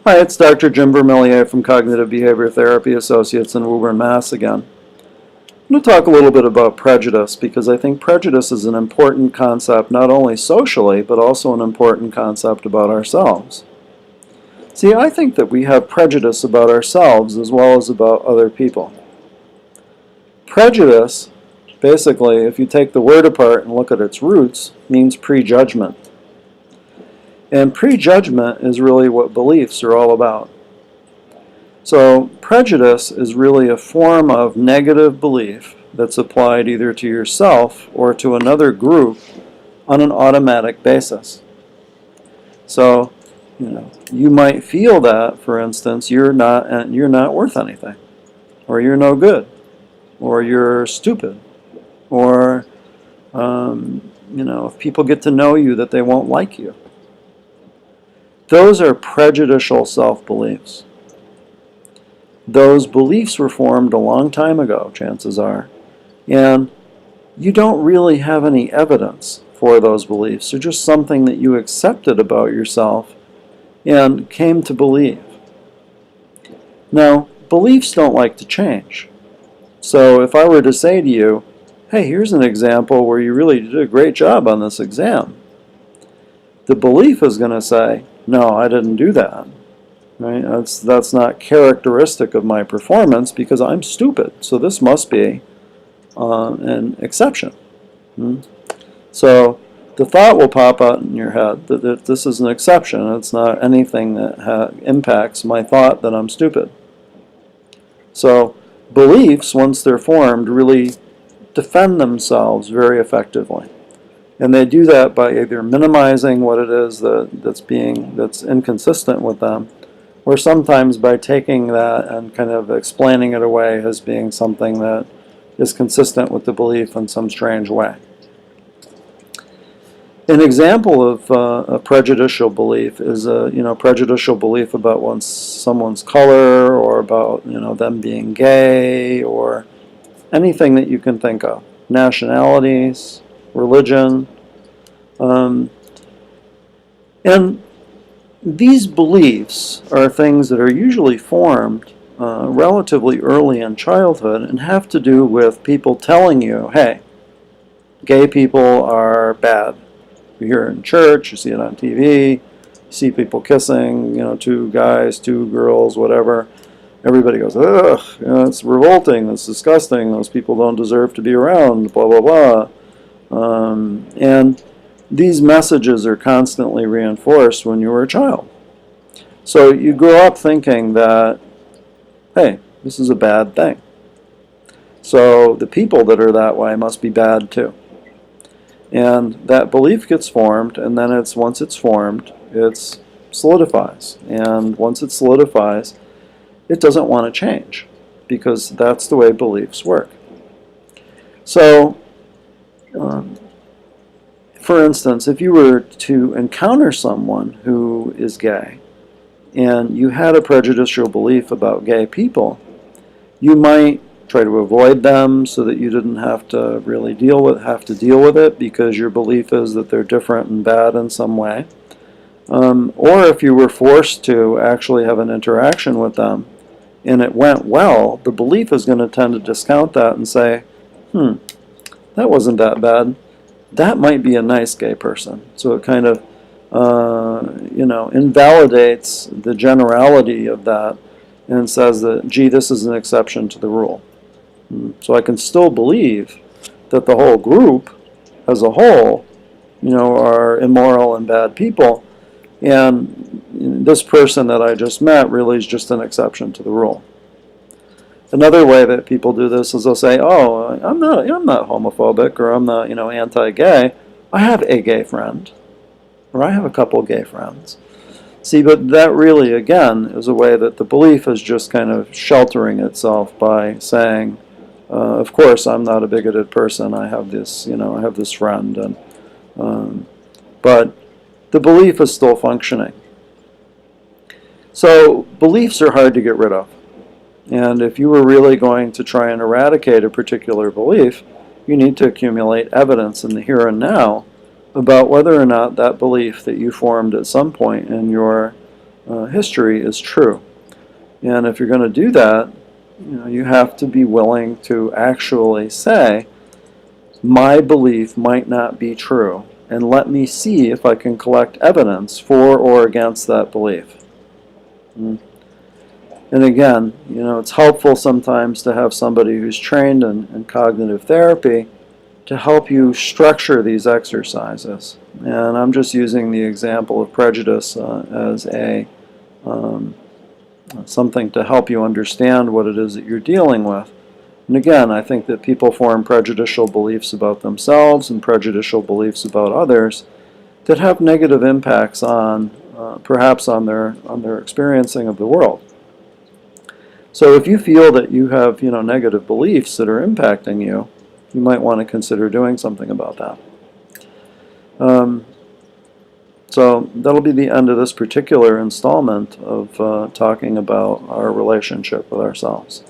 Hi, it's Dr. Jim Vermillier from Cognitive Behavior Therapy Associates in Woburn, Mass. again. I'm going to talk a little bit about prejudice because I think prejudice is an important concept not only socially but also an important concept about ourselves. See, I think that we have prejudice about ourselves as well as about other people. Prejudice, basically, if you take the word apart and look at its roots, means prejudgment. And prejudgment is really what beliefs are all about. So prejudice is really a form of negative belief that's applied either to yourself or to another group on an automatic basis. So, you might feel that, for instance, you're not worth anything, or you're no good, or you're stupid, or if people get to know you, that they won't like you. Those are prejudicial self-beliefs. Those beliefs were formed a long time ago, chances are, and you don't really have any evidence for those beliefs. They're just something that you accepted about yourself and came to believe. Now, beliefs don't like to change. So if I were to say to you, hey, here's an example where you really did a great job on this exam, the belief is going to say, no, I didn't do that. Right? That's not characteristic of my performance because I'm stupid. So this must be an exception. So the thought will pop out in your head that this is an exception. It's not anything that impacts my thought that I'm stupid. So beliefs, once they're formed, really defend themselves very effectively. And they do that by either minimizing what it is that's inconsistent with them, or sometimes by taking that and kind of explaining it away as being something that is consistent with the belief in some strange way. An example of a prejudicial belief is a prejudicial belief about someone's color, or about them being gay, or anything that you can think of. Nationalities, religion, and these beliefs are things that are usually formed relatively early in childhood and have to do with people telling you, hey, gay people are bad. You hear it in church, you see it on TV, you see people kissing, two guys, two girls, whatever. Everybody goes, ugh, it's revolting, it's disgusting, those people don't deserve to be around, blah, blah, blah. And these messages are constantly reinforced when you were a child. So you grow up thinking that, hey, this is a bad thing. So the people that are that way must be bad too. And that belief gets formed, and then once it's formed, it solidifies. And once it solidifies, it doesn't want to change, because that's the way beliefs work. So, for instance, if you were to encounter someone who is gay, and you had a prejudicial belief about gay people, you might try to avoid them so that you didn't have to really deal with it, because your belief is that they're different and bad in some way. Or if you were forced to actually have an interaction with them and it went well, the belief is going to tend to discount that and say, that wasn't that bad. That might be a nice gay person. So it kind of invalidates the generality of that and says that, gee, this is an exception to the rule. So I can still believe that the whole group as a whole, are immoral and bad people, and this person that I just met really is just an exception to the rule. Another way that people do this is they'll say, oh, I'm not homophobic, or I'm not, anti-gay. I have a gay friend, or I have a couple gay friends. See, but that really, again, is a way that the belief is just kind of sheltering itself by saying, of course, I'm not a bigoted person. I have this, I have this friend, and but the belief is still functioning. So beliefs are hard to get rid of. And if you were really going to try and eradicate a particular belief, you need to accumulate evidence in the here and now about whether or not that belief that you formed at some point in your history is true. And if you're going to do that, you have to be willing to actually say, my belief might not be true, and let me see if I can collect evidence for or against that belief. And again, it's helpful sometimes to have somebody who's trained in cognitive therapy to help you structure these exercises. And I'm just using the example of prejudice as something to help you understand what it is that you're dealing with. And again, I think that people form prejudicial beliefs about themselves and prejudicial beliefs about others that have negative impacts on, perhaps on their experiencing of the world. So if you feel that you have, negative beliefs that are impacting you, you might want to consider doing something about that. So that'll be the end of this particular installment of talking about our relationship with ourselves.